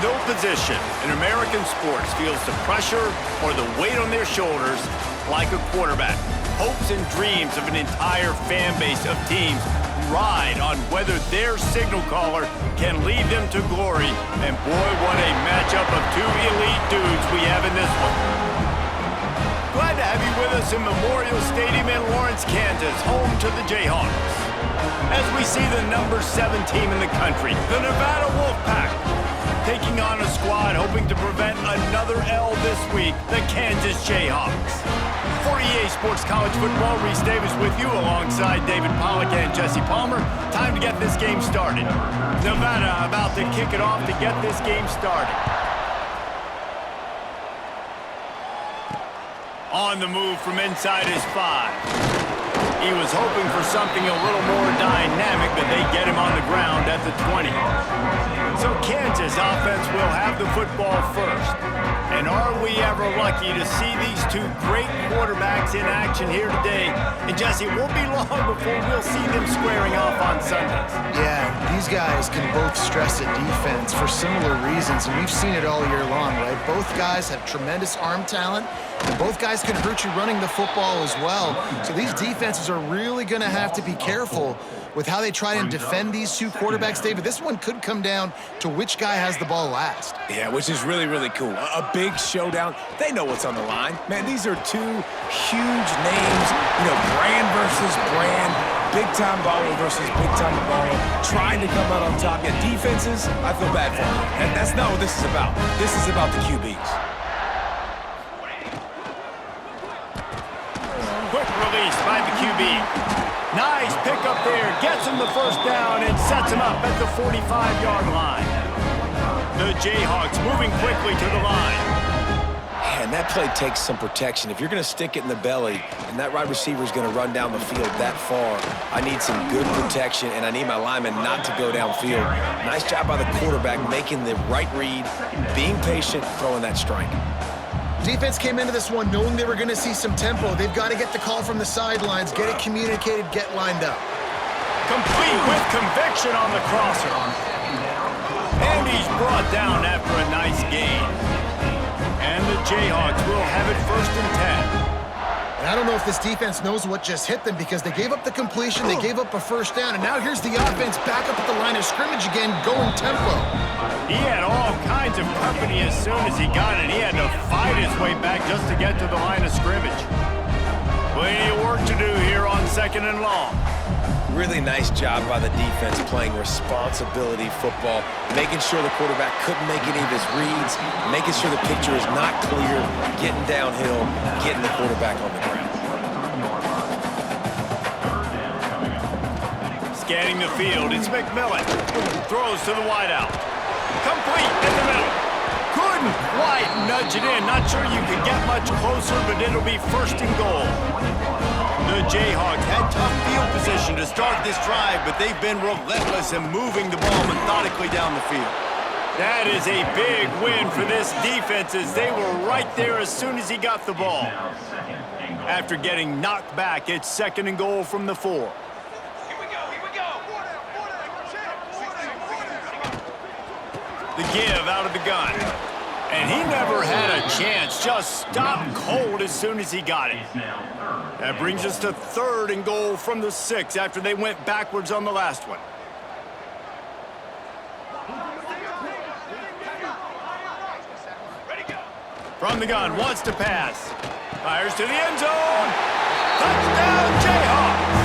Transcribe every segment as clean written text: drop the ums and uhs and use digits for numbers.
No position in American sports feels the pressure or the weight on their shoulders like a quarterback. Hopes and dreams of an entire fan base of teams ride on whether their signal caller can lead them to glory. And boy, what a matchup of two elite dudes we have in this one. Glad to have you with us in Memorial Stadium in Lawrence, Kansas, home to the Jayhawks. As we see the number 7 team in the country, the Nevada Wolfpack, taking on a squad hoping to prevent another L this week, the Kansas Jayhawks. For EA Sports College Football, Reese Davis with you alongside David Pollack and Jesse Palmer. Time to get this game started. Nevada about to kick it off to get this game started. On the move from inside his 5. He was hoping for something a little more dynamic, but they get him on the ground at the 20. So Kansas offense will have the football first. And are we ever lucky to see these two great quarterbacks in action here today? And Jesse, it won't be long before we'll see them squaring off on Sundays. Yeah, these guys can both stress a defense for similar reasons, and we've seen it all year long, right? Both guys have tremendous arm talent, and both guys can hurt you running the football as well. So these defenses are really going to have to be careful with how they try and defend these two quarterbacks, David. This one could come down to which guy has the ball last. Yeah, which is really, really cool. A big showdown. They know what's on the line. Man, these are two huge names, you know, brand versus brand, big-time baller versus big-time baller, trying to come out on top. Yeah, defenses, I feel bad for them. And that's not what this is about. This is about the QBs. Quick release by the QB. Nice pick up there, gets him the first down and sets him up at the 45-yard line. The Jayhawks moving quickly to the line. And that play takes some protection. If you're going to stick it in the belly and that wide receiver is going to run down the field that far, I need some good protection, and I need my lineman not to go downfield. Nice job by the quarterback making the right read, being patient, throwing that strike. Defense came into this one knowing they were going to see some tempo. They've got to get the call from the sidelines, get it communicated, get lined up. Complete with conviction on the crosser. And he's brought down after a nice gain. And the Jayhawks will have it 1st and 10. And I don't know if this defense knows what just hit them, because they gave up the completion, they gave up a first down, and now here's the offense back up at the line of scrimmage again, going tempo. He had all kinds of company as soon as he got it. He had to fight his way back just to get to the line of scrimmage. Plenty of work to do here on 2nd and long. Really nice job by the defense playing responsibility football, making sure the quarterback couldn't make any of his reads, making sure the picture is not clear, getting downhill, getting the quarterback on the ground. Scanning the field, it's McMillan. Throws to the wideout. Complete in the middle. Couldn't quite nudge it in. Not sure you could get much closer, but it'll be 1st and goal. The Jayhawks had tough field position to start this drive, but they've been relentless in moving the ball methodically down the field. That is a big win for this defense, as they were right there as soon as he got the ball. After getting knocked back, it's 2nd and goal from the 4. The give out of the gun. And he never had a chance. Just stopped cold as soon as he got it. That brings us to 3rd and goal from the 6 after they went backwards on the last one. From the gun, wants to pass. Fires to the end zone. Touchdown, Jayhawks.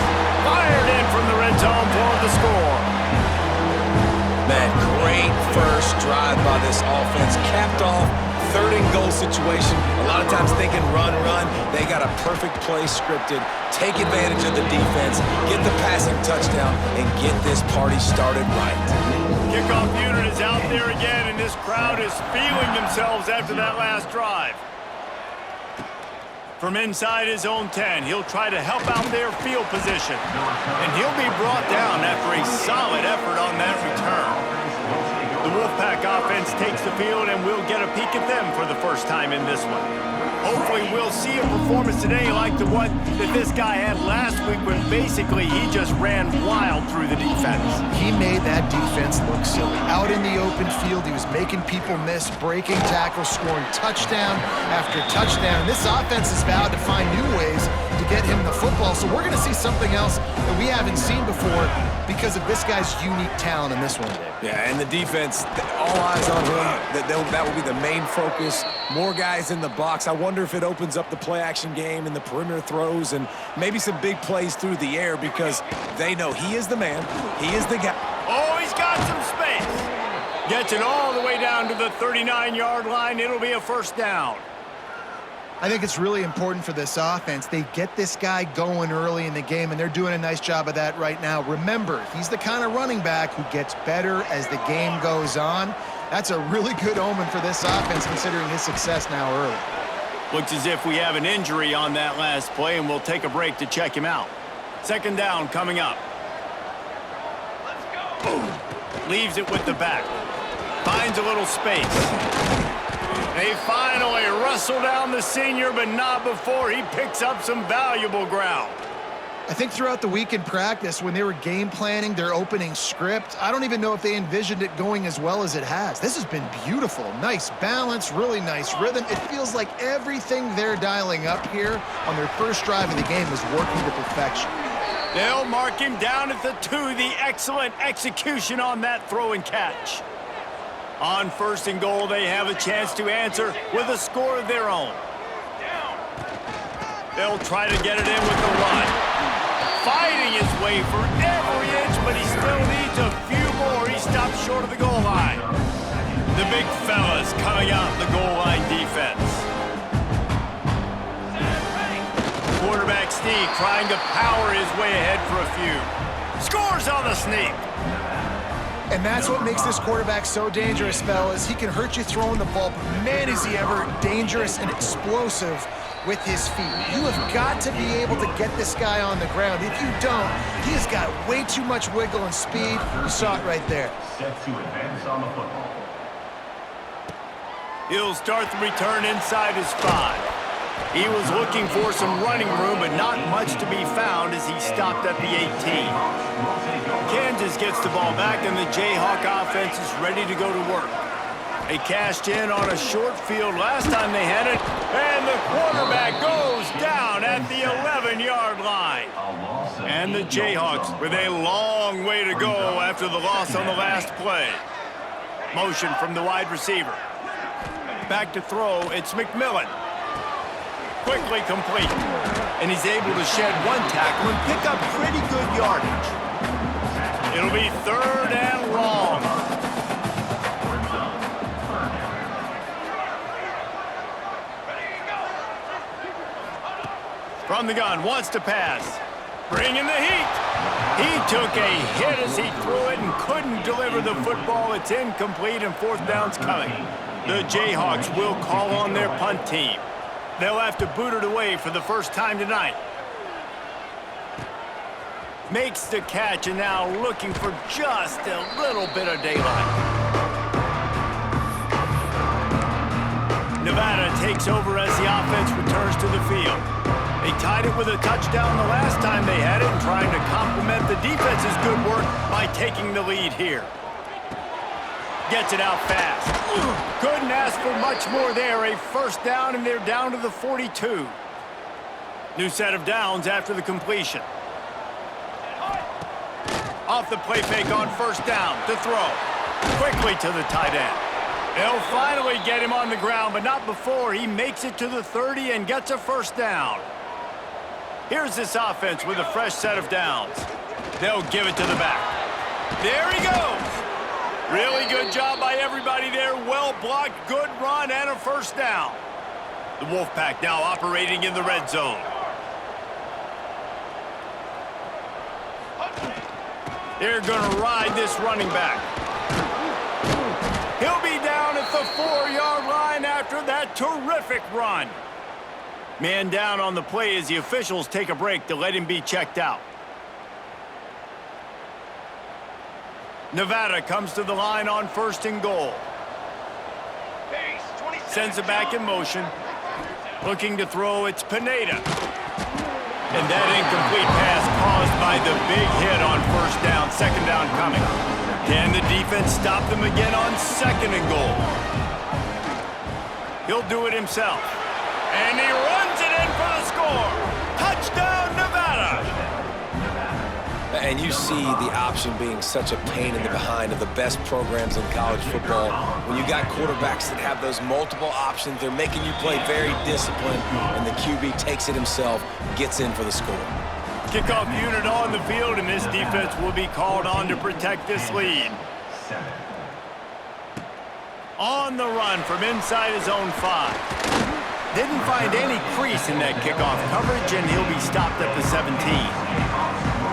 Fired in from the red zone for the score. Man, great first drive by this offense. Capped off, 3rd and goal situation. A lot of times thinking run, run. They got a perfect play scripted. Take advantage of the defense, get the passing touchdown, and get this party started right. Kickoff unit is out there again, and this crowd is feeling themselves after that last drive. From inside his own 10, he'll try to help out their field position. And he'll be brought down after a solid effort on that return. The Wolfpack offense offense takes the field, and we'll get a peek at them for the first time in this one. Hopefully we'll see a performance today like the one that this guy had last week when basically he just ran wild through the defense. He made that defense look silly. Out in the open field, he was making people miss, breaking tackles, scoring touchdown after touchdown. This offense has vowed to find new ways to get him the football, so we're going to see something else that we haven't seen before because of this guy's unique talent in this one, Dave. Yeah, and the defense, all eyes on him. That will be the main focus. More guys in the box. I wonder if it opens up the play-action game and the perimeter throws and maybe some big plays through the air because they know he is the man. He is the guy. Oh, he's got some space. Gets it all the way down to the 39-yard line. It'll be a first down. I think it's really important for this offense. They get this guy going early in the game, and they're doing a nice job of that right now. Remember, he's the kind of running back who gets better as the game goes on. That's a really good omen for this offense, considering his success now early. Looks as if we have an injury on that last play, and we'll take a break to check him out. Second down coming up. Let's go. Leaves it with the back. Finds a little space. They finally wrestle down the senior, but not before he picks up some valuable ground. I think throughout the week in practice, when they were game planning their opening script, I don't even know if they envisioned it going as well as it has. This has been beautiful. Nice balance, really nice rhythm. It feels like everything they're dialing up here on their first drive of the game is working to perfection. They'll mark him down at the 2. The excellent execution on that throw and catch. On first and goal, they have a chance to answer with a score of their own. They'll try to get it in with the run. Fighting his way for every inch, but he still needs a few more. He stops short of the goal line. The big fellas coming out the goal line defense. Quarterback Steve trying to power his way ahead for a few. Scores on the sneak. And that's what makes this quarterback so dangerous, fellas. He can hurt you throwing the ball, but man, is he ever dangerous and explosive with his feet. You have got to be able to get this guy on the ground. If you don't, he has got way too much wiggle and speed. You saw it right there. Set to advance on the football. He'll start the return inside his 5. He was looking for some running room, but not much to be found as he stopped at the 18. Kansas gets the ball back, and the Jayhawk offense is ready to go to work. They cashed in on a short field last time they had it, and the quarterback goes down at the 11-yard line. And the Jayhawks with a long way to go after the loss on the last play. Motion from the wide receiver. Back to throw, it's McMillan. Quickly complete. And he's able to shed one tackle and pick up pretty good yardage. It'll be third and long. From the gun, wants to pass. Bringing the heat. He took a hit as he threw it and couldn't deliver the football. It's incomplete and fourth down's coming. The Jayhawks will call on their punt team. They'll have to boot it away for the first time tonight. Makes the catch and now looking for just a little bit of daylight. Nevada takes over as the offense returns to the field. They tied it with a touchdown the last time they had it and trying to complement the defense's good work by taking the lead here. Gets it out fast. Couldn't ask for much more there. A first down, and they're down to the 42. New set of downs after the completion. Off the play fake on first down to throw. Quickly to the tight end. They'll finally get him on the ground, but not before he makes it to the 30 and gets a first down. Here's this offense with a fresh set of downs. They'll give it to the back. There he goes. Really good job by everybody there. Well blocked, good run, and a first down. The Wolfpack now operating in the red zone. They're going to ride this running back. He'll be down at the 4-yard line after that terrific run. Man down on the play as the officials take a break to let him be checked out. Nevada comes to the line on first and goal. Sends it back in motion. Looking to throw, it's Pineda. And that incomplete pass caused by the big hit on first down, second down coming. Can the defense stop them again on second and goal? He'll do it himself. And he runs it in for the score. Touchdown, Nevada. And you see the option being such a pain in the behind of the best programs in college football. When you got quarterbacks that have those multiple options, they're making you play very disciplined, and the QB takes it himself, gets in for the score. Kickoff unit on the field, and this defense will be called on to protect this lead. On the run from inside his own 5. Didn't find any crease in that kickoff coverage, and he'll be stopped at the 17.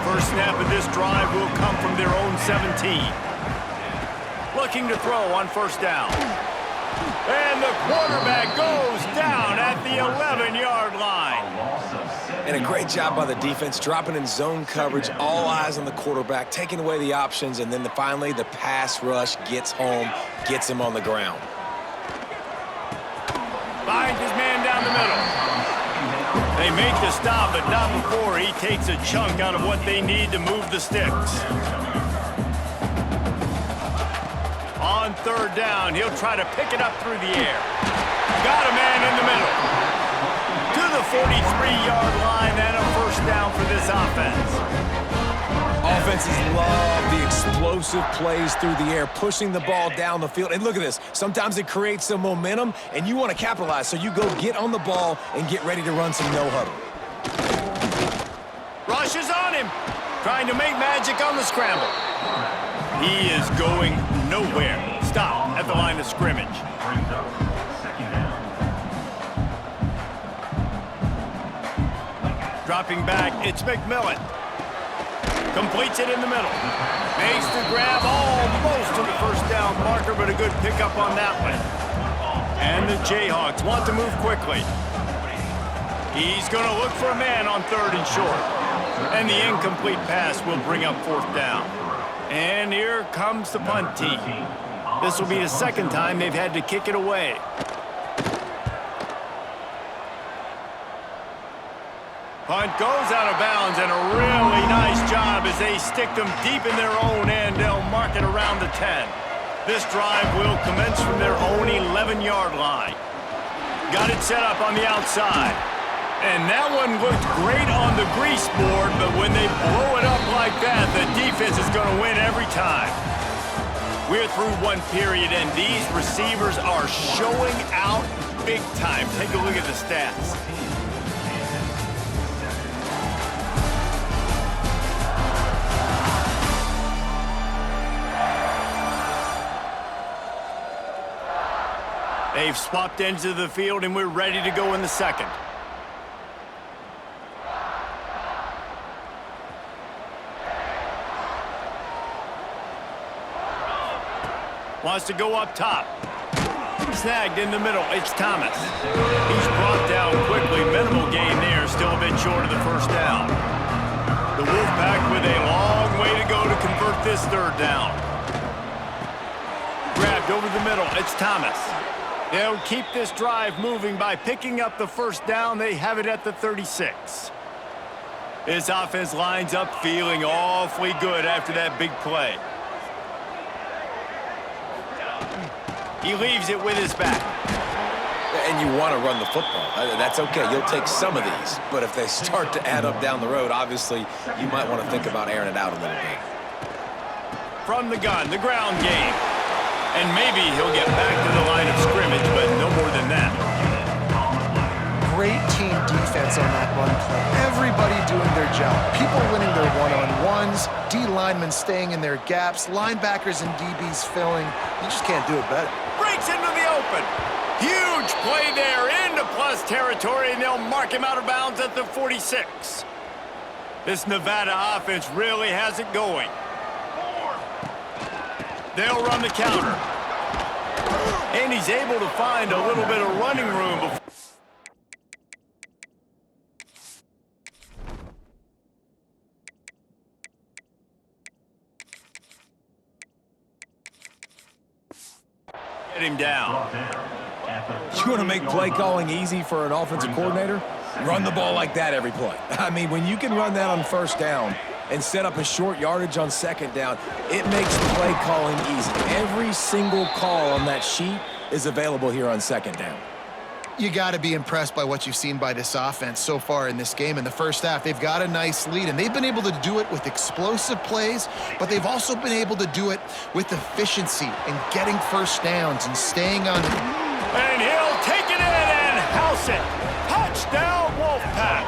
First snap of this drive will come from their own 17. Looking to throw on first down. And the quarterback goes down at the 11-yard line. And a great job by the defense, dropping in zone coverage, all eyes on the quarterback, taking away the options, and then finally the pass rush gets home, gets him on the ground. Finds his man down the middle. They make the stop, but not before he takes a chunk out of what they need to move the sticks. On third down, he'll try to pick it up through the air. Got a man in the middle. To the 43-yard line and a first down for this offense. Offenses love the explosive plays through the air, pushing the ball down the field. And look at this. Sometimes it creates some momentum, and you want to capitalize. So you go get on the ball and get ready to run some no-huddle. Rush is on him. Trying to make magic on the scramble. He is going nowhere. Stop at the line of scrimmage. Dropping back, it's McMillan. Completes it in the middle. Makes the grab almost to the first down marker, but a good pickup on that one. And the Jayhawks want to move quickly. He's going to look for a man on third and short. And the incomplete pass will bring up fourth down. And here comes the punt team. This will be the second time they've had to kick it away. Punt goes out of bounds, and a really nice job as they stick them deep in their own end. They'll mark it around the 10. This drive will commence from their own 11-yard line. Got it set up on the outside. And that one looked great on the grease board, but when they blow it up like that, the defense is going to win every time. We're through one period, and these receivers are showing out big time. Take a look at the stats. They've swapped ends of the field, and we're ready to go in the second. Wants to go up top. Snagged in the middle. It's Thomas. He's brought down quickly. Minimal gain there. Still a bit short of the first down. The Wolfpack with a long way to go to convert this third down. Grabbed over the middle. It's Thomas. They'll keep this drive moving by picking up the first down. They have it at the 36. This offense lines up feeling awfully good after that big play. He leaves it with his back. And you want to run the football. That's okay. You'll take some of these. But if they start to add up down the road, obviously, you might want to think about airing it out a little bit. From the gun, the ground game. And maybe he'll get back to the line of scrimmage, but no more than that. Great team defense on that run play. Everybody doing their job. People winning their one-on-ones, D linemen staying in their gaps, linebackers and DBs filling. You just can't do it better. Breaks into the open. Huge play there into plus territory, and they'll mark him out of bounds at the 46. This Nevada offense really has it going. They'll run the counter. And he's able to find a little bit of running room before. Get him down. You want to make play calling easy for an offensive coordinator? Run the ball like that every play. I mean, when you can run that on first down and set up a short yardage on second down, it makes play calling easy. Every single call on that sheet is available here on second down. You got to be impressed by what you've seen by this offense so far in this game. In the first half, they've got a nice lead, and they've been able to do it with explosive plays, but they've also been able to do it with efficiency and getting first downs and staying on. And he'll take it in and house it. Touchdown, Wolfpack.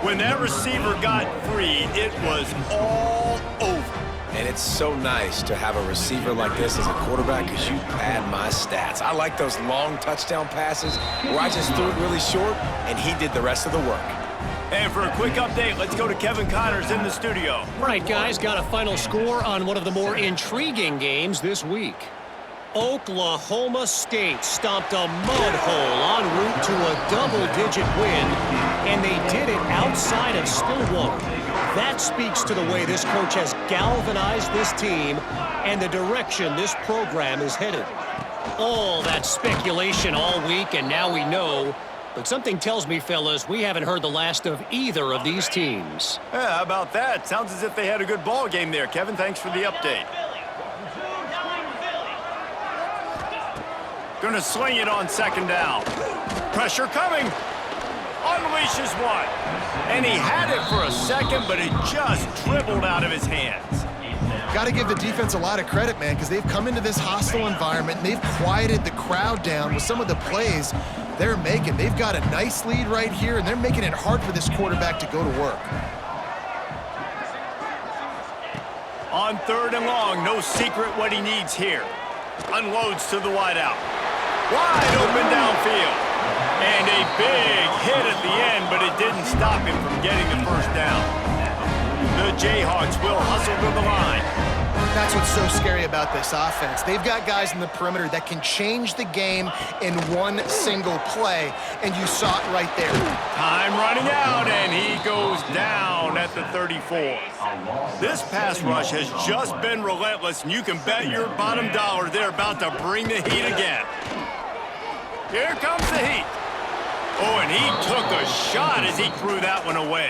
When that receiver got free, it was all over. And it's so nice to have a receiver like this as a quarterback because you pad my stats. I like those long touchdown passes where I just threw it really short and he did the rest of the work. And for a quick update, let's go to Kevin Connors in the studio. All right, guys, got a final score on one of the more intriguing games this week. Oklahoma State stomped a mud hole en route to a double-digit win, and they did it outside of Stillwater. That speaks to the way this coach has galvanized this team and the direction this program is headed. All that speculation all week, and now we know. But something tells me, fellas, we haven't heard the last of either of these teams. Yeah, how about that? Sounds as if they had a good ball game there. Kevin, thanks for the update. Gonna sling it on second down. Pressure coming. Unleashes one. And he had it for a second, but it just dribbled out of his hands. Got to give the defense a lot of credit, man, because they've come into this hostile environment and they've quieted the crowd down with some of the plays they're making. They've got a nice lead right here, and they're making it hard for this quarterback to go to work. On third and long, no secret what he needs here. Unloads to the wideout. Wide open downfield. And a big hit at the end, but it didn't stop him from getting the first down. The Jayhawks will hustle to the line. That's what's so scary about this offense. They've got guys in the perimeter that can change the game in one single play, and you saw it right there. Time running out, and he goes down at the 34. This pass rush has just been relentless, and you can bet your bottom dollar they're about to bring the heat again. Here comes the heat. Oh, and he took a shot as he threw that one away.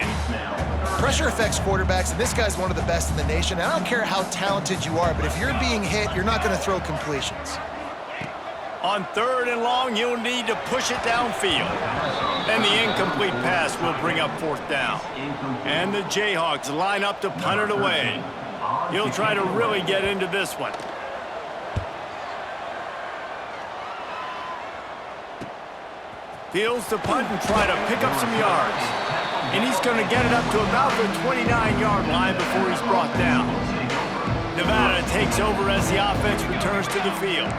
Pressure affects quarterbacks, and this guy's one of the best in the nation. I don't care how talented you are, but if you're being hit, you're not going to throw completions. On third and long, you'll need to push it downfield. And the incomplete pass will bring up fourth down. And the Jayhawks line up to punt it away. He'll try to really get into this one. Fields to punt and try to pick up some yards. And he's going to get it up to about the 29-yard line before he's brought down. Nevada takes over as the offense returns to the field.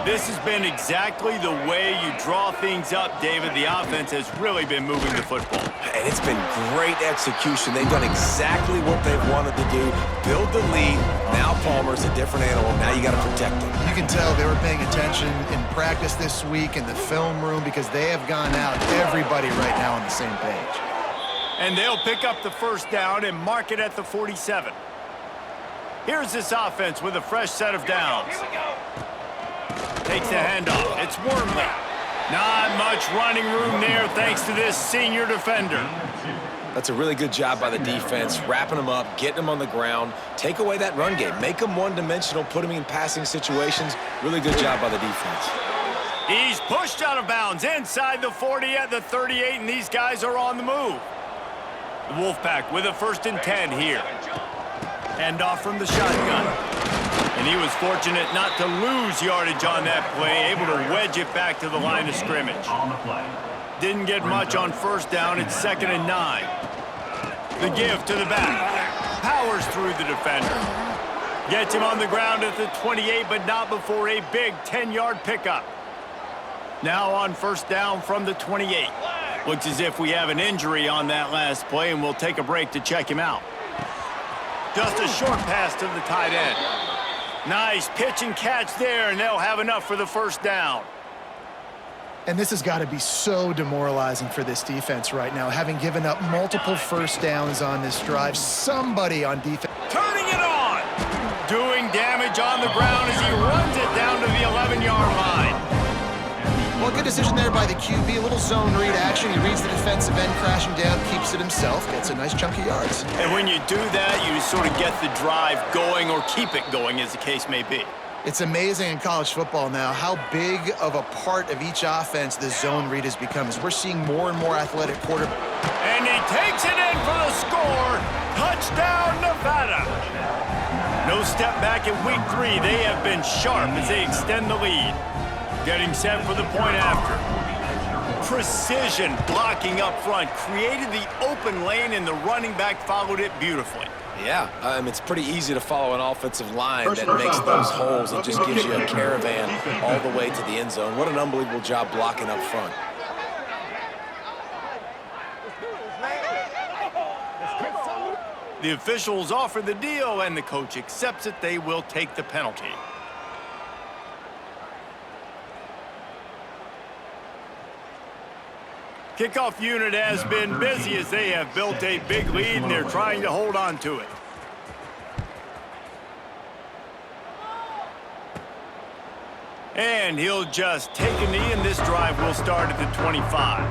This has been exactly the way you draw things up, David. The offense has really been moving the football. And it's been great execution. They've done exactly what they've wanted to do. Build the lead. Now Palmer's a different animal. Now you got to protect him. You can tell they were paying attention in practice this week in the film room because they have gone out, everybody right now on the same page. And they'll pick up the first down and mark it at the 47. Here's this offense with a fresh set of downs. Takes the handoff. It's Wormley. Not much running room there thanks to this senior defender. That's a really good job by the defense, wrapping them up, getting them on the ground. Take away that run game. Make them one-dimensional, put them in passing situations. Really good job by the defense. He's pushed out of bounds inside the 40 at the 38, and these guys are on the move. The Wolfpack with a 1st and 10 here. Handoff from the shotgun. And he was fortunate not to lose yardage on that play, able to wedge it back to the line of scrimmage. Didn't get much on first down. It's 2nd and 9. The give to the back. Powers through the defender. Gets him on the ground at the 28, but not before a big 10-yard pickup. Now on first down from the 28. Looks as if we have an injury on that last play, and we'll take a break to check him out. Just a short pass to the tight end. Nice pitch and catch there, and they'll have enough for the first down. And this has got to be so demoralizing for this defense right now, having given up multiple first downs on this drive. Somebody on defense. Turning it on. Doing damage on the ground as he runs it down to the 11-yard line. Well, good decision there by the QB. A little zone read action. He reads the defensive end crashing down, keeps it himself, gets a nice chunk of yards. And when you do that, you sort of get the drive going or keep it going, as the case may be. It's amazing in college football now how big of a part of each offense the zone read has become, as we're seeing more and more athletic quarterbacks. And he takes it in for the score. Touchdown, Nevada. No step back in week 3. They have been sharp as they extend the lead. Getting set for the point after. Precision blocking up front. Created the open lane, and the running back followed it beautifully. Yeah, it's pretty easy to follow an offensive line that makes those holes and just gives you a caravan all the way to the end zone. What an unbelievable job blocking up front. The officials offer the deal, and the coach accepts it. They will take the penalty. Kickoff unit has been busy as they have built a big lead, and they're trying to hold on to it. And he'll just take a knee, and this drive will start at the 25.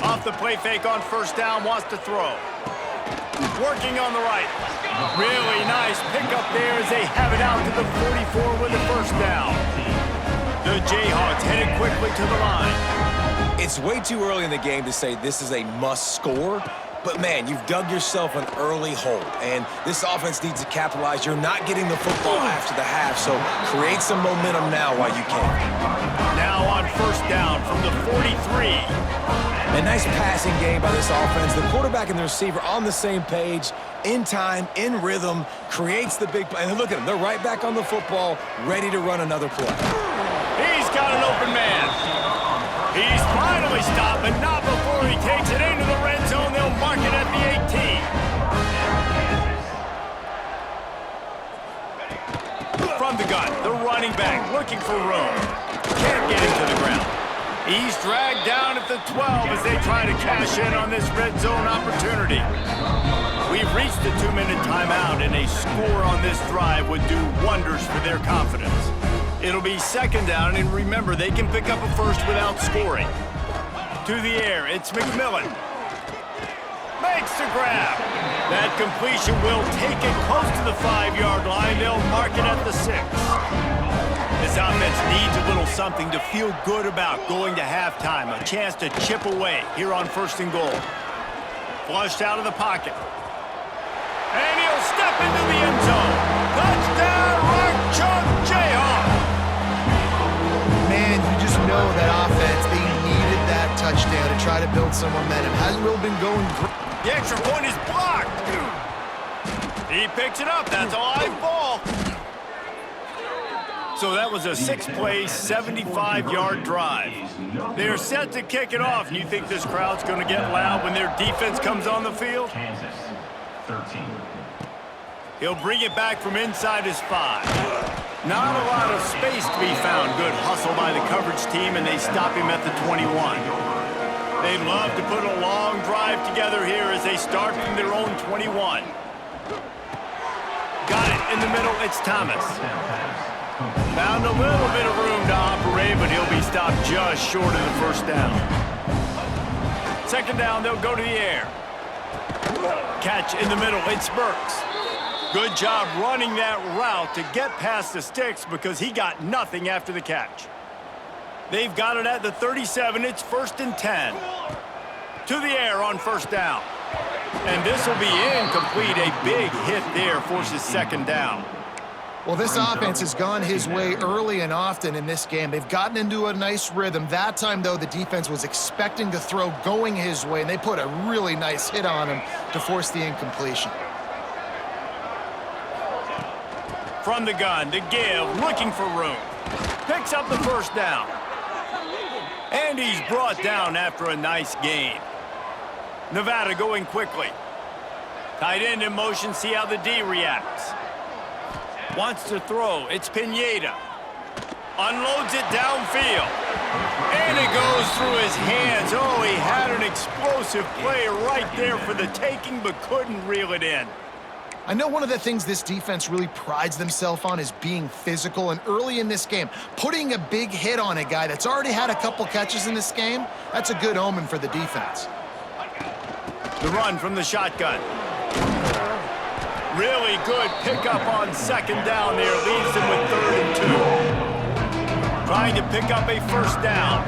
Off the play fake on first down, wants to throw. Working on the right. Really nice pickup there as they have it out to the 44 with the first down. The Jayhawks headed quickly to the line. It's way too early in the game to say this is a must score, but man, you've dug yourself an early hole, and this offense needs to capitalize. You're not getting the football after the half, so create some momentum now while you can. Now on first down from the 43. A nice passing game by this offense. The quarterback and the receiver on the same page, in time, in rhythm, creates the big play. And look at them. They're right back on the football, ready to run another play. He's got an open man. He's finally stopped, but not before he takes it into the red zone. They'll mark it at the 18. From the gun, the running back looking for room. Can't get into the ground. He's dragged down at the 12 as they try to cash in on this red zone opportunity. We've reached the 2-minute timeout, and a score on this drive would do wonders for their confidence. It'll be second down, and remember, they can pick up a first without scoring. To the air, it's McMillan. Makes the grab. That completion will take it close to the 5-yard line. They'll mark it at the 6. This offense needs a little something to feel good about going to halftime. A chance to chip away here on first and goal. Flushed out of the pocket. And he'll step into the end zone. Touchdown, Rock Chalk Jayhawk. Man, you just know that offense, they needed that touchdown to try to build some momentum. Hasn't really been going great. The extra point is blocked. He picks it up. That's a live ball. So that was a 6-play, 75-yard drive. They're set to kick it off, and you think this crowd's going to get loud when their defense comes on the field? Kansas, 13. He'll bring it back from inside his 5. Not a lot of space to be found. Good hustle by the coverage team, and they stop him at the 21. They'd love to put a long drive together here as they start from their own 21. Got it in the middle. It's Thomas. Found a little bit of room to operate, but he'll be stopped just short of the first down. Second down, they'll go to the air. Catch in the middle, it's Burks. Good job running that route to get past the sticks because he got nothing after the catch. They've got it at the 37, it's 1st and 10. To the air on first down. And this will be incomplete. A big hit there forces second down. Well, this offense has gone his way early and often in this game. They've gotten into a nice rhythm. That time, though, the defense was expecting to throw going his way, and they put a really nice hit on him to force the incompletion. From the gun, the give, looking for room. Picks up the first down. And he's brought down after a nice gain. Nevada going quickly. Tight end in motion, see how the D reacts. Wants to throw, it's Pineda. Unloads it downfield. And it goes through his hands. Oh, he had an explosive play right there for the taking, but couldn't reel it in. I know one of the things this defense really prides themselves on is being physical, and early in this game, putting a big hit on a guy that's already had a couple catches in this game, that's a good omen for the defense. The run from the shotgun. Really good pickup on second down there. Leaves them with 3rd and 2. Trying to pick up a first down.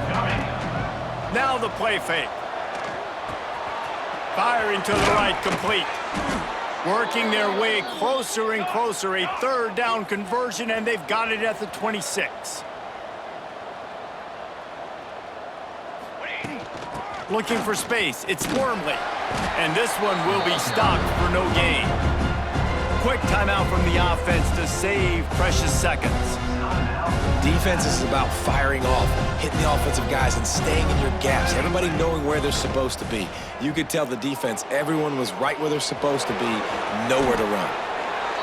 Now the play fake. Firing to the right, complete. Working their way closer and closer. A 3rd down conversion, and they've got it at the 26. Looking for space. It's Wormley. And this one will be stopped for no gain. Quick timeout from the offense to save precious seconds. Defense is about firing off, hitting the offensive guys, and staying in your gaps. Everybody knowing where they're supposed to be. You could tell the defense, everyone was right where they're supposed to be, nowhere to run.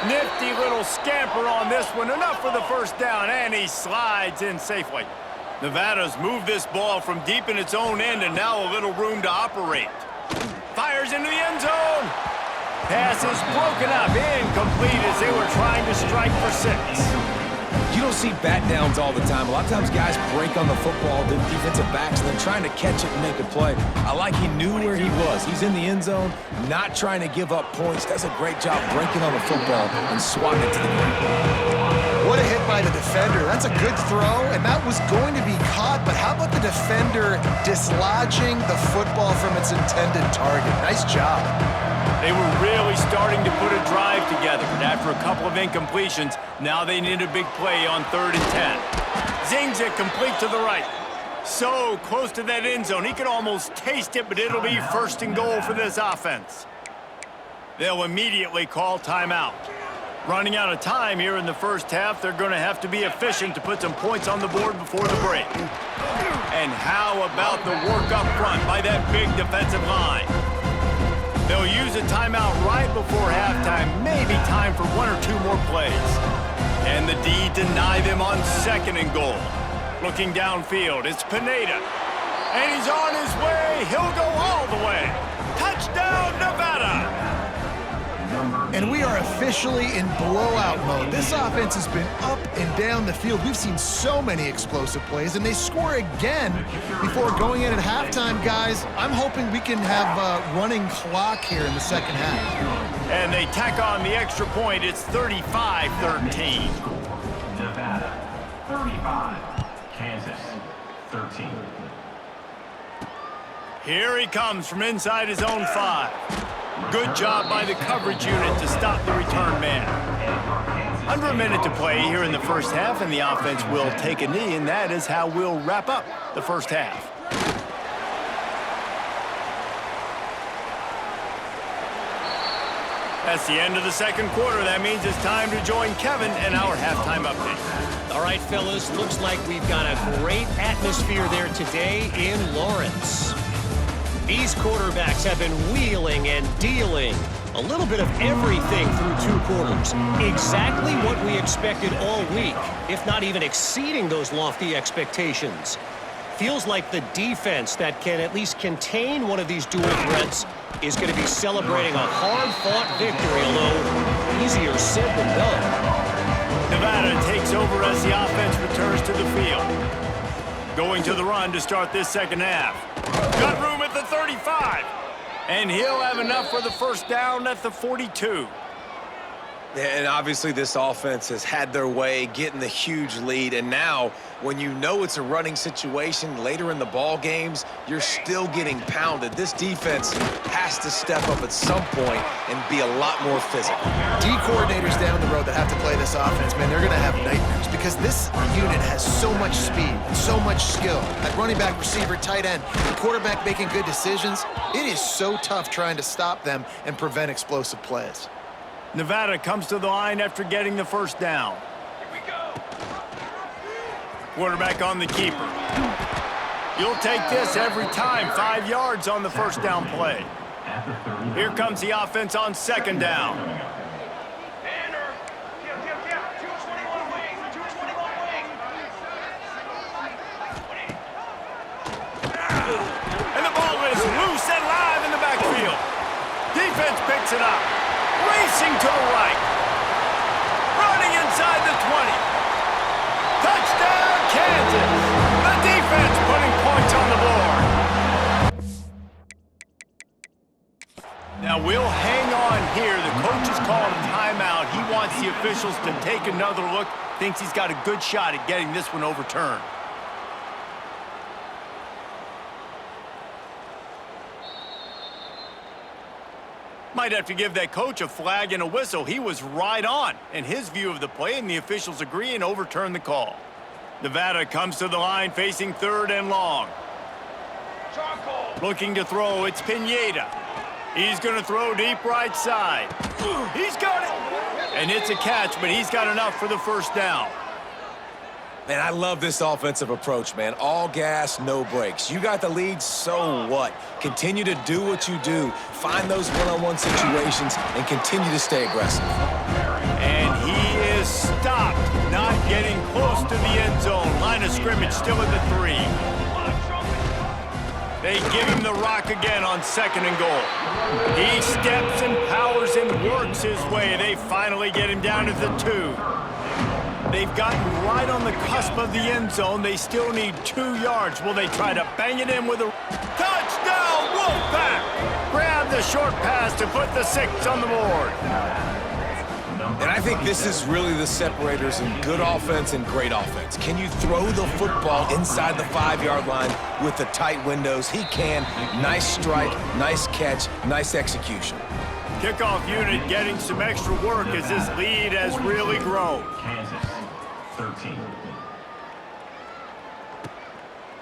Nifty little scamper on this one. Enough for the first down, and he slides in safely. Nevada's moved this ball from deep in its own end, and now a little room to operate. Fires into the end zone. Pass is broken up, incomplete as they were trying to strike for 6. You don't see bat downs all the time. A lot of times guys break on the football, the defensive backs, and then trying to catch it and make a play. I like he knew where he was. He's in the end zone, not trying to give up points. Does a great job breaking on the football and swatting it to the ground. What a hit by the defender. That's a good throw, and that was going to be caught, but how about the defender dislodging the football from its intended target? Nice job. They were really starting to put a drive together, and after a couple of incompletions, now they need a big play on 3rd and 10. Zings it complete to the right. So close to that end zone, he could almost taste it, but it'll be 1st and goal for this offense. They'll immediately call timeout. Running out of time here in the first half, they're going to have to be efficient to put some points on the board before the break. And how about the work up front by that big defensive line? They'll use a timeout right before halftime, maybe time for 1 or 2 more plays. And the D deny them on 2nd and goal. Looking downfield, it's Pineda. And he's on his way. He'll go all the way. Touchdown, Nevada! And we are officially in blowout mode. This offense has been up and down the field. We've seen so many explosive plays, and they score again before going in at halftime, guys. I'm hoping we can have a running clock here in the second half. And they tack on the extra point. It's 35-13. Nevada, 35. Kansas, 13. Here he comes from inside his own 5. Good job by the coverage unit to stop the return man. Under a minute to play here in the first half, and the offense will take a knee, and that is how we'll wrap up the first half. That's the end of the second quarter. That means it's time to join Kevin and our halftime update. All right, fellas, looks like we've got a great atmosphere there today in Lawrence. These quarterbacks have been wheeling and dealing. A little bit of everything through 2 quarters. Exactly what we expected all week, if not even exceeding those lofty expectations. Feels like the defense that can at least contain one of these dual threats is going to be celebrating a hard-fought victory, although easier said than done. Nevada takes over as the offense returns to the field. Going to the run to start this second half. Got room at the 35. And he'll have enough for the first down at the 42. And obviously this offense has had their way, getting the huge lead. And now, when you know it's a running situation later in the ball games, you're still getting pounded. This defense has to step up at some point and be a lot more physical. D coordinators down the road that have to play this offense, man, they're going to have nightmares because this unit has so much speed and so much skill. At running back, receiver, tight end, the quarterback making good decisions, it is so tough trying to stop them and prevent explosive plays. Nevada comes to the line after getting the first down. Here we go. Quarterback on the keeper. You'll take this every time. 5 yards on the first down play. Here comes the offense on second down. And the ball is loose and live in the backfield. Defense picks it up. Racing to the right. Running inside the 20. Touchdown, Kansas. The defense putting points on the board. Now we'll hang on here. The coach has called a timeout. He wants the officials to take another look. Thinks he's got a good shot at getting this one overturned. Might have to give that coach a flag and a whistle. He was right on in his view of the play, and the officials agree and overturn the call. Nevada comes to the line facing 3rd and long. Looking to throw, it's Pineda. He's going to throw deep right side. He's got it! And it's a catch, but he's got enough for the first down. Man, I love this offensive approach, man. All gas, no brakes. You got the lead, so what? Continue to do what you do. Find those one-on-one situations and continue to stay aggressive. And he is stopped, not getting close to the end zone. Line of scrimmage still at the 3. They give him the rock again on 2nd and goal. He steps and powers and works his way. They finally get him down to the 2. They've gotten right on the cusp of the end zone. They still need 2 yards. Will they try to bang it in with a touchdown? Wolfpack! Grab the short pass to put the 6 on the board. And I think this is really the separators in good offense and great offense. Can you throw the football inside the 5-yard line with the tight windows? He can. Nice strike, nice catch, nice execution. Kickoff unit getting some extra work as this lead has really grown. Kansas, 13.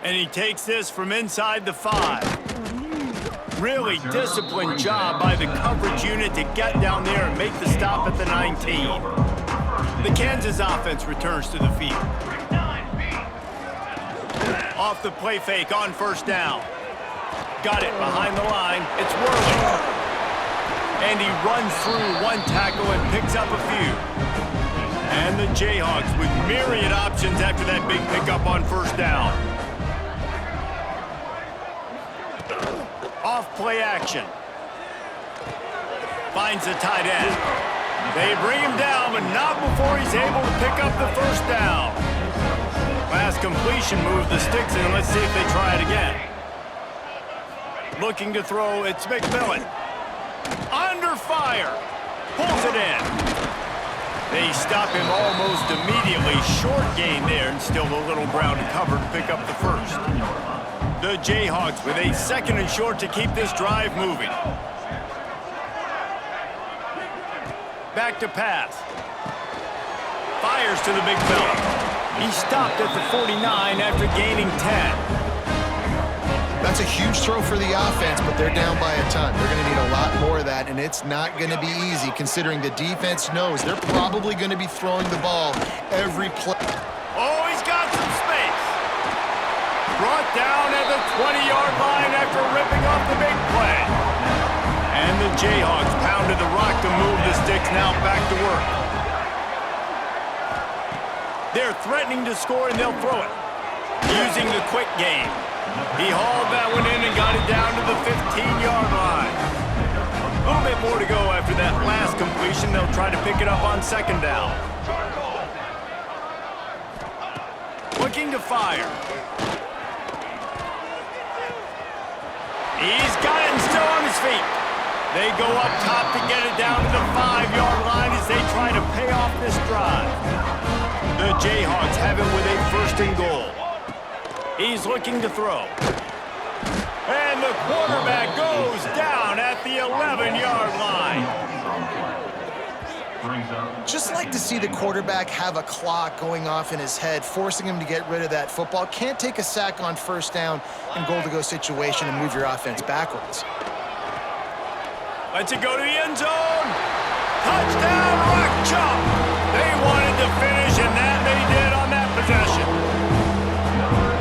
And he takes this from inside the 5. Really disciplined job by the coverage unit to get down there and make the stop at the 19. The Kansas offense returns to the field. Off the play fake on 1st down. Got it behind the line. It's Worley. And he runs through 1 tackle and picks up a few. And the Jayhawks with myriad options after that big pickup on 1st down. Off play action. Finds the tight end. They bring him down, but not before he's able to pick up the 1st down. Last completion moved the sticks in. Let's see if they try it again. Looking to throw, it's McMillan. Under fire. Pulls it in. They stop him almost immediately. Short gain there, and still a little ground to cover to pick up the 1st. The Jayhawks with a 2nd and short to keep this drive moving. Back to pass. Fires to the big fella. He stopped at the 49 after gaining 10. That's a huge throw for the offense, but they're down by a ton. They're going to need a lot more of that, and it's not going to be easy considering the defense knows they're probably going to be throwing the ball every play. Oh, he's got some space. Brought down at the 20-yard line after ripping off the big play. And the Jayhawks pounded the rock to move the sticks, now back to work. They're threatening to score, and they'll throw it. Using the quick game. He hauled that one in and got it down to the 15-yard line. A little bit more to go after that last completion. They'll try to pick it up on 2nd down. Looking to fire. He's got it and still on his feet. They go up top to get it down to the 5-yard line as they try to pay off this drive. The Jayhawks have it with a 1st and goal. He's looking to throw. And the quarterback goes down at the 11-yard line. Just like to see the quarterback have a clock going off in his head, forcing him to get rid of that football. Can't take a sack on 1st down and goal-to-go situation and move your offense backwards. Lets it go to the end zone. Touchdown, Rock Chop. They wanted to finish, and that they did on that possession.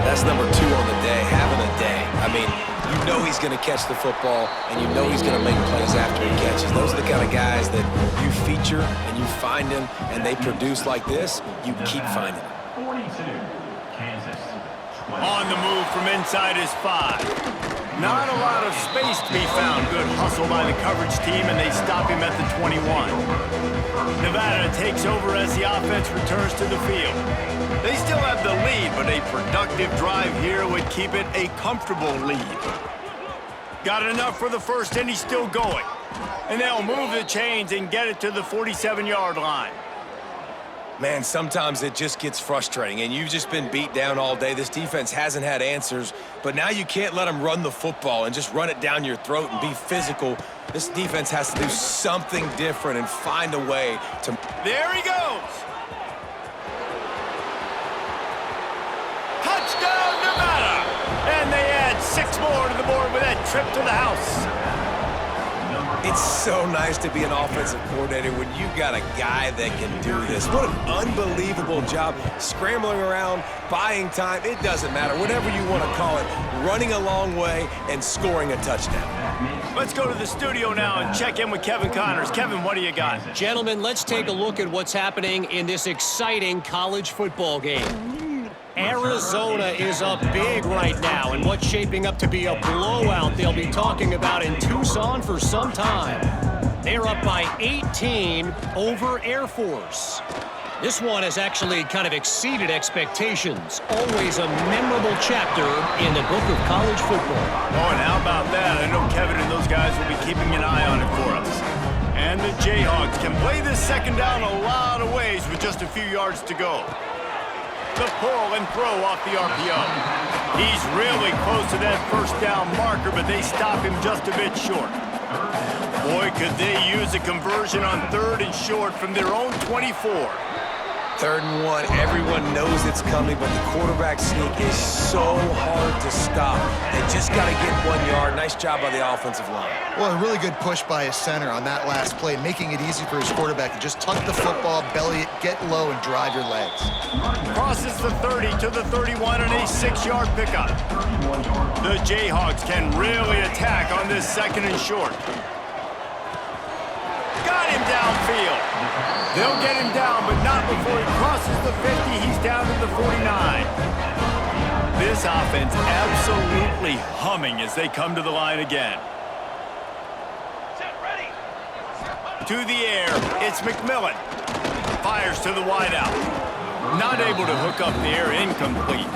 That's number 2 on the day, having a day. I mean, you know he's going to catch the football, and you know he's going to make plays after he catches. Those are the kind of guys that you feature, and you find them, and they produce like this, you keep finding them. 42, Kansas. 20. On the move from inside his 5. Not a lot of space to be found. Good hustle by the coverage team, and they stop him at the 21. Nevada takes over as the offense returns to the field. They still have the lead, but a productive drive here would keep it a comfortable lead. Got enough for the first, and he's still going. And they'll move the chains and get it to the 47-yard line. Man, sometimes it just gets frustrating, and you've just been beat down all day. This defense hasn't had answers, but now you can't let them run the football and just run it down your throat and be physical. This defense has to do something different and find a way to... There he goes! Touchdown, Nevada! And they add 6 more to the board with that trip to the house. It's so nice to be an offensive coordinator when you got a guy that can do this. What an unbelievable job. Scrambling around, buying time, it doesn't matter. Whatever you want to call it, running a long way and scoring a touchdown. Let's go to the studio now and check in with Kevin Connors. Kevin, what do you got? Gentlemen, let's take a look at what's happening in this exciting college football game. Arizona is up big right now, and what's shaping up to be a blowout they'll be talking about in Tucson for some time. They're up by 18 over Air Force. This one has actually kind of exceeded expectations. Always a memorable chapter in the book of college football. Oh, and how about that? I know Kevin and those guys will be keeping an eye on it for us. And the Jayhawks can play this second down a lot of ways with just a few yards to go. The pull and throw off the RPO. He's really close to that first down marker, but they stop him just a bit short. Boy, could they use a conversion on 3rd and short from their own 24. 3rd and 1, everyone knows it's coming, but the quarterback sneak is so hard to stop. They just got to get 1 yard. Nice job by the offensive line. Well, a really good push by his center on that last play, making it easy for his quarterback to just tuck the football, belly it, get low, and drive your legs. Crosses the 30 to the 31 and a 6-yard pickup. The Jayhawks can really attack on this 2nd and short. Got him downfield. They'll get him down, but not before he crosses the 50. He's down to the 49. This offense absolutely humming as they come to the line again. To the air, it's McMillan. Fires to the wideout. Not able to hook up the air, incomplete.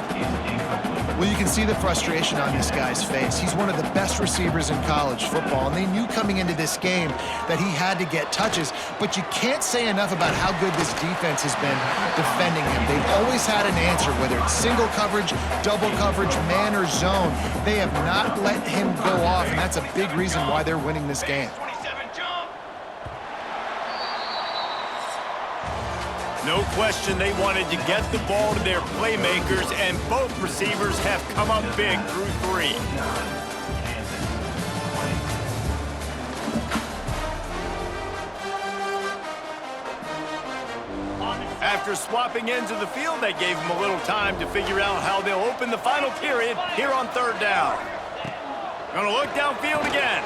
Well, you can see the frustration on this guy's face. He's one of the best receivers in college football, and they knew coming into this game that he had to get touches, but you can't say enough about how good this defense has been defending him. They've always had an answer, whether it's single coverage, double coverage, man or zone. They have not let him go off, and that's a big reason why they're winning this game. No question they wanted to get the ball to their playmakers, and both receivers have come up big through 3. After swapping ends of the field, that gave them a little time to figure out how they'll open the final period here on 3rd down. Gonna look downfield again.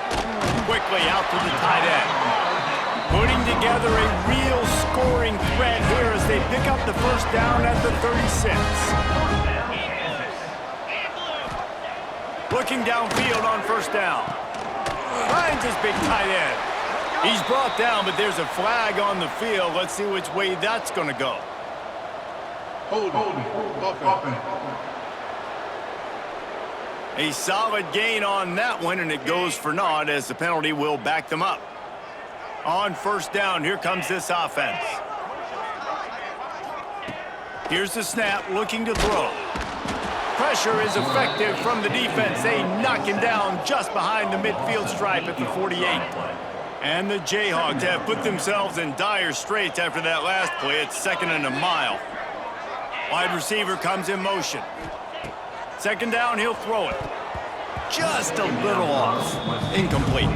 Quickly out to the tight end. Putting together a real scoring threat here as they pick up the first down at the 36. Looking downfield on 1st down. Finds his big tight end. He's brought down, but there's a flag on the field. Let's see which way that's going to go. Hold it. A solid gain on that one, and it goes for naught as the penalty will back them up. On 1st down, here comes this offense. Here's the snap, looking to throw. Pressure is effective from the defense. They knock him down just behind the midfield stripe at the 48. And the Jayhawks have put themselves in dire straits after that last play. It's 2nd and a mile. Wide receiver comes in motion. 2nd down, he'll throw it. Just a little off. Incomplete.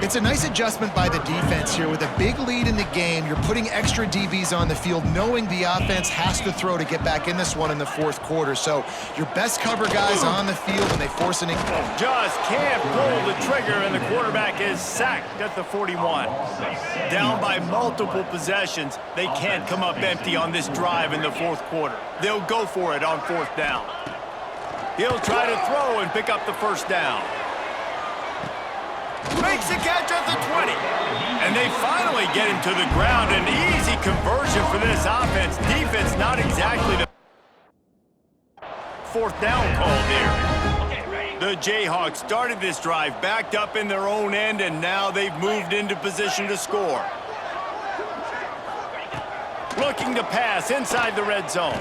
It's a nice adjustment by the defense here. With a big lead in the game, you're putting extra DBs on the field, knowing the offense has to throw to get back in this one in the 4th quarter. So your best cover guys on the field, and they force an... Just can't pull the trigger, and the quarterback is sacked at the 41. Down by multiple possessions, they can't come up empty on this drive in the 4th quarter. They'll go for it on 4th down. He'll try to throw and pick up the first down. Makes the catch at the 20. And they finally get him to the ground. An easy conversion for this offense. Defense not exactly the fourth down call there. The Jayhawks started this drive backed up in their own end, and now they've moved into position to score. Looking to pass inside the red zone.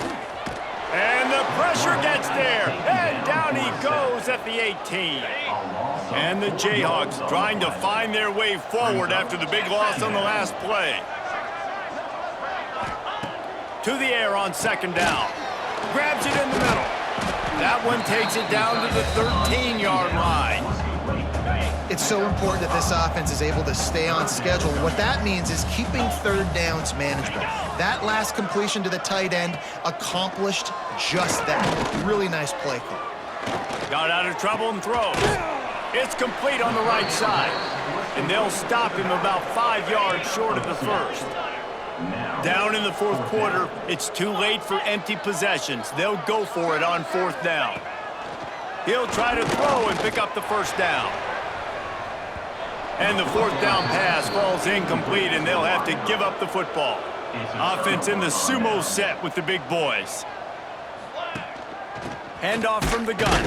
And the pressure gets there. And down he goes at the 18. And the Jayhawks trying to find their way forward after the big loss on the last play. To the air on second down. Grabs it in the middle. That one takes it down to the 13-yard line. It's so important that this offense is able to stay on schedule. And what that means is keeping third downs manageable. That last completion to the tight end accomplished just that. Really nice play call. Got out of trouble and throws. It's complete on the right side. And they'll stop him about 5 yards short of the first. Down in the fourth quarter, it's too late for empty possessions. They'll go for it on fourth down. He'll try to throw and pick up the first down. And the fourth down pass falls incomplete, and they'll have to give up the football. Offense in the sumo set with the big boys. Handoff from the gun.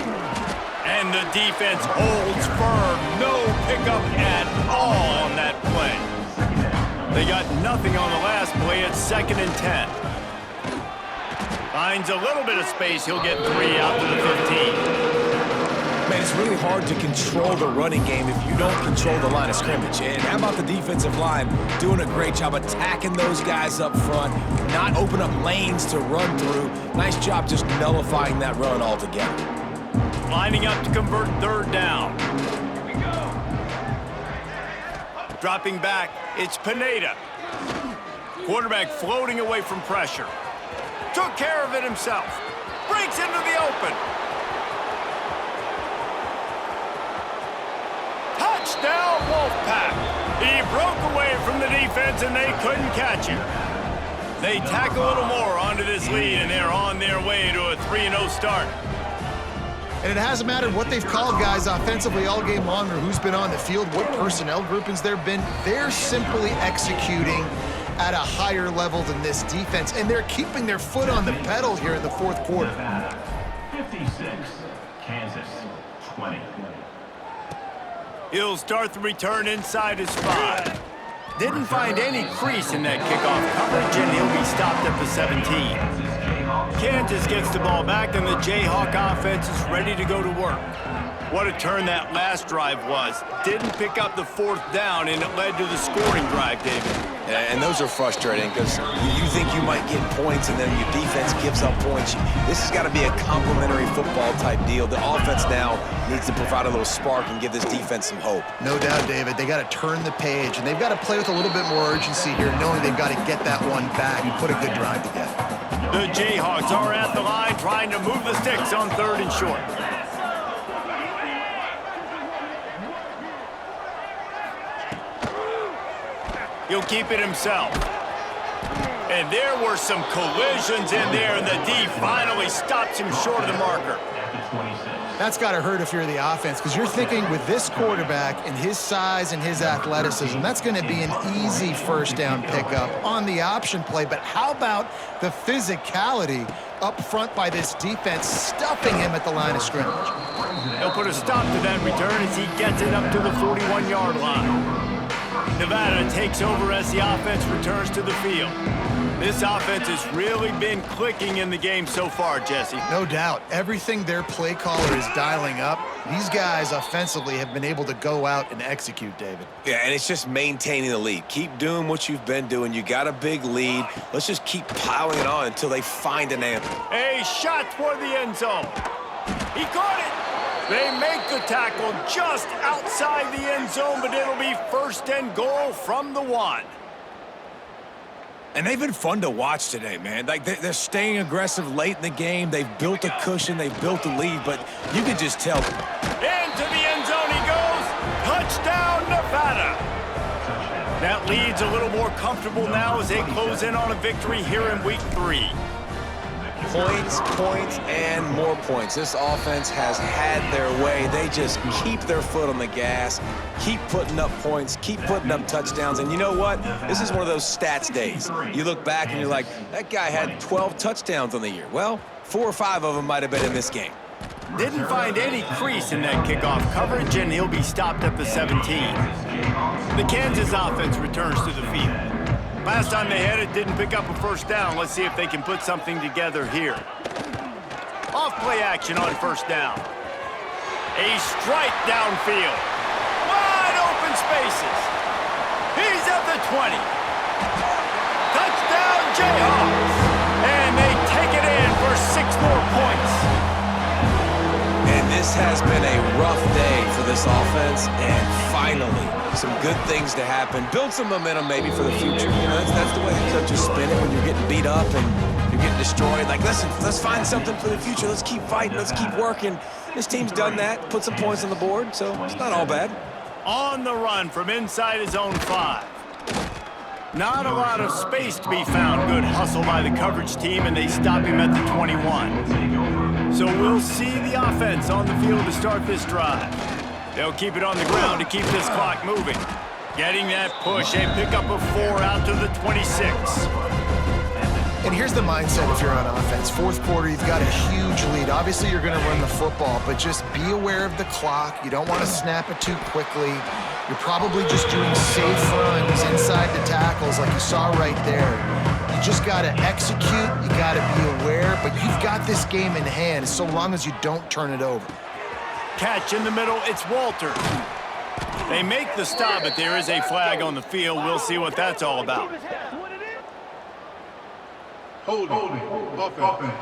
And the defense holds firm. No pickup at all on that play. They got nothing on the last play. It's 2nd and 10. Finds a little bit of space. He'll get 3 out to the 15. Man, it's really hard to control the running game if you don't control the line of scrimmage. And how about the defensive line doing a great job attacking those guys up front, not open up lanes to run through. Nice job just nullifying that run altogether. Lining up to convert third down. Here we go. Dropping back, it's Pineda. Quarterback floating away from pressure. Took care of it himself. Breaks into the open. Touchdown, Wolfpack. He broke away from the defense, and they couldn't catch him. They tack a little more onto this lead, and they're on their way to a 3-0 start. And it hasn't mattered what they've called guys offensively all game long or who's been on the field, what personnel groupings there have been. They're simply executing at a higher level than this defense, and they're keeping their foot on the pedal here in the fourth quarter. 56, Kansas 20. He'll start the return inside his 5. Didn't find any crease in that kickoff coverage, and he'll be stopped at the 17. Kansas gets the ball back, and the Jayhawk offense is ready to go to work. What a turn that last drive was. Didn't pick up the fourth down, and it led to the scoring drive, David. Yeah, and those are frustrating because you think you might get points and then your defense gives up points. This has got to be a complementary football type deal. The offense now needs to provide a little spark and give this defense some hope. No doubt, David. They got to turn the page, and they've got to play with a little bit more urgency here, knowing they've got to get that one back and put a good drive together. The Jayhawks are at the line trying to move the sticks on 3rd and short. He'll keep it himself. And there were some collisions in there, and the D finally stops him short of the marker. That's got to hurt if you're the offense, because you're thinking with this quarterback and his size and his athleticism, that's going to be an easy first down pickup on the option play. But how about the physicality up front by this defense, stuffing him at the line of scrimmage? He'll put a stop to that return as he gets it up to the 41-yard line. Nevada takes over as the offense returns to the field. This offense has really been clicking in the game so far, Jesse. No doubt. Everything their play caller is dialing up, these guys offensively have been able to go out and execute, David. Yeah, and it's just maintaining the lead. Keep doing what you've been doing. You got a big lead. Let's just keep piling it on until they find an answer. A shot toward the end zone. He caught it. They make the tackle just outside the end zone, but it'll be 1st and goal from the 1. And they've been fun to watch today, man. Like, they're staying aggressive late in the game. They've built a cushion. They've built a lead, but you can just tell. Into the end zone he goes. Touchdown, Nevada. That lead's a little more comfortable now as they close in on a victory here in week 3. Points, points, and more points. This offense has had their way. They just keep their foot on the gas, keep putting up points, keep putting up touchdowns. And you know what? This is one of those stats days. You look back and you're like, that guy had 12 touchdowns on the year. Well, 4 or 5 of them might have been in this game. Didn't find any crease in that kickoff coverage, and he'll be stopped at the 17. The Kansas offense returns to the field. Last time they had it, didn't pick up a first down. Let's see if they can put something together here. Off-play action on first down. A strike downfield. Wide open spaces. He's at the 20. Touchdown, Jayhawks. And they take it in for 6 more points. And this has been a rough day for this offense, and finally, some good things to happen. Build some momentum maybe for the future. You know, that's the way the coaches spin it when you're getting beat up and you're getting destroyed. Like, listen, let's find something for the future. Let's keep fighting. Let's keep working. This team's done that, put some points on the board, so it's not all bad. On the run from inside his own 5. Not a lot of space to be found. Good hustle by the coverage team, and they stop him at the 21. So we'll see the offense on the field to start this drive. They'll keep it on the ground to keep this clock moving. Getting that push, a pickup of 4 out to the 26. And here's the mindset if you're on offense. Fourth quarter, you've got a huge lead. Obviously, you're going to run the football, but just be aware of the clock. You don't want to snap it too quickly. You're probably just doing safe runs inside the tackles like you saw right there. You just got to execute. You got to be aware, but you've got this game in hand so long as you don't turn it over. Catch in the middle, it's Walter. They make the stop, but there is a flag on the field. We'll see what that's all about. Hold it. Offense.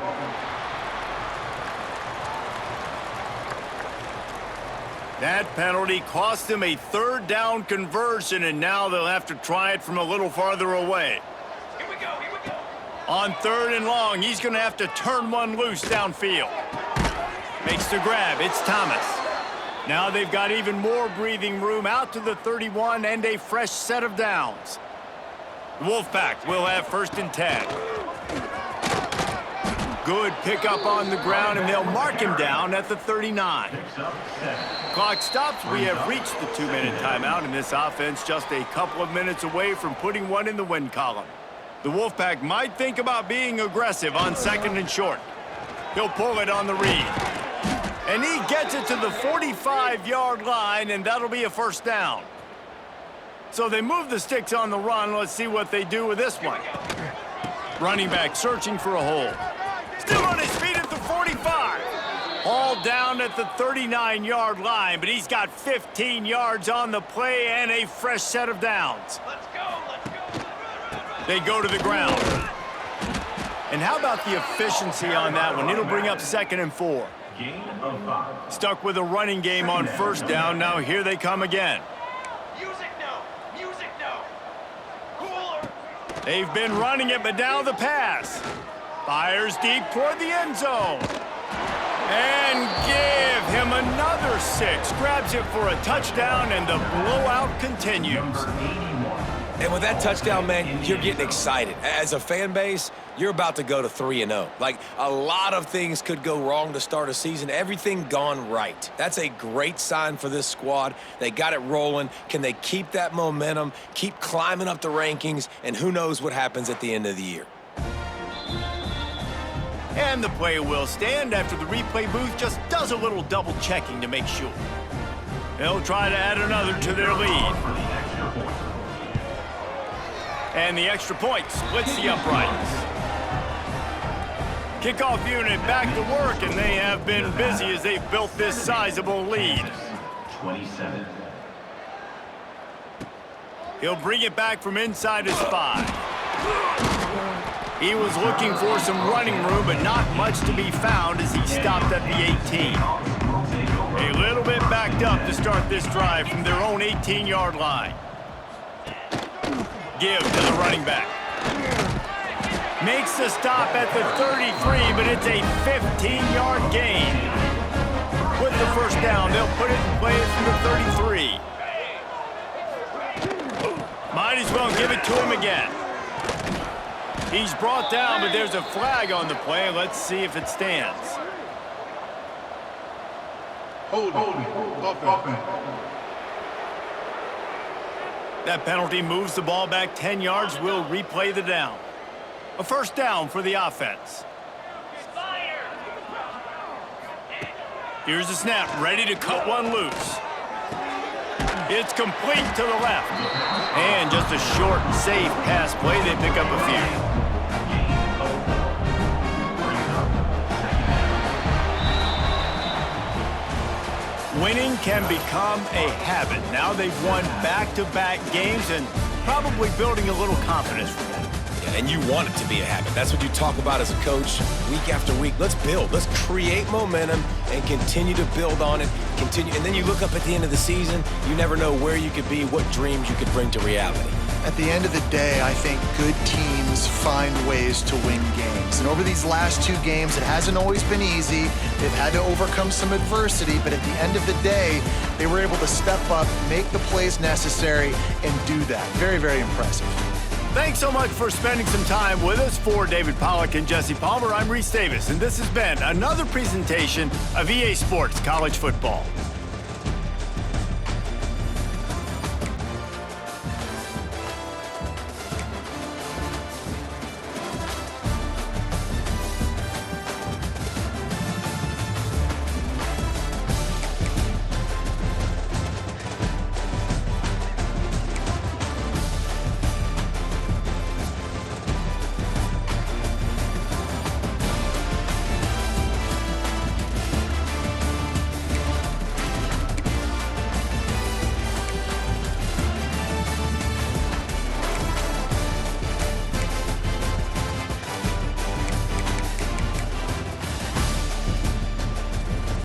That penalty cost them a 3rd down conversion, and now they'll have to try it from a little farther away. Here we go. On 3rd and long, he's going to have to turn one loose downfield. Makes the grab. It's Thomas. Now they've got even more breathing room out to the 31 and a fresh set of downs. The Wolfpack will have 1st and 10. Good pickup on the ground, and they'll mark him down at the 39. Clock stops. We have reached the 2-minute timeout, and this offense just a couple of minutes away from putting one in the win column. The Wolfpack might think about being aggressive on 2nd and short. He'll pull it on the read. And he gets it to the 45-yard line, and that'll be a 1st down. So they move the sticks on the run. Let's see what they do with this one. Running back searching for a hole. Still on his feet at the 45. All down at the 39-yard line, but he's got 15 yards on the play and a fresh set of downs. Let's go. They go to the ground. And how about the efficiency on that one? It'll bring up 2nd and 4. Gain of 5. Stuck with a running game on 1st down. Now here they come again. Music no. Cooler. They've been running it, but now the pass. Fires deep toward the end zone. And give him another 6. Grabs it for a touchdown, and the blowout continues. And with that touchdown, man, you're getting excited. As a fan base, you're about to go to 3-0. Like, a lot of things could go wrong to start a season. Everything gone right. That's a great sign for this squad. They got it rolling. Can they keep that momentum, keep climbing up the rankings, and who knows what happens at the end of the year? And the play will stand after the replay booth just does a little double checking to make sure. They'll try to add another to their lead. And the extra point splits the uprights. Kickoff unit back to work, and they have been busy as they've built this sizable lead. 27. He'll bring it back from inside his 5. He was looking for some running room, but not much to be found as he stopped at the 18. A little bit backed up to start this drive from their own 18-yard line. Give to the running back. Makes the stop at the 33, but it's a 15-yard gain. With the 1st down, they'll put it in play from the 33. Might as well give it to him again. He's brought down, but there's a flag on the play. Let's see if it stands. Holding. Offense. That penalty moves the ball back 10 yards. We'll replay the down. A first down for the offense. Here's the snap, ready to cut one loose. It's complete to the left. And just a short, safe pass play. They pick up a few. Winning can become a habit. Now they've won back-to-back games and probably building a little confidence from that. Yeah, and you want it to be a habit. That's what you talk about as a coach week after week. Let's build. Let's create momentum and continue to build on it. And then you look up at the end of the season, you never know where you could be, what dreams you could bring to reality. At the end of the day, I think good teams find ways to win games. And over these last 2 games, it hasn't always been easy. They've had to overcome some adversity, but at the end of the day, they were able to step up, make the plays necessary, and do that. Very, very impressive. Thanks so much for spending some time with us. For David Pollack and Jesse Palmer, I'm Reese Davis, and this has been another presentation of EA Sports College Football.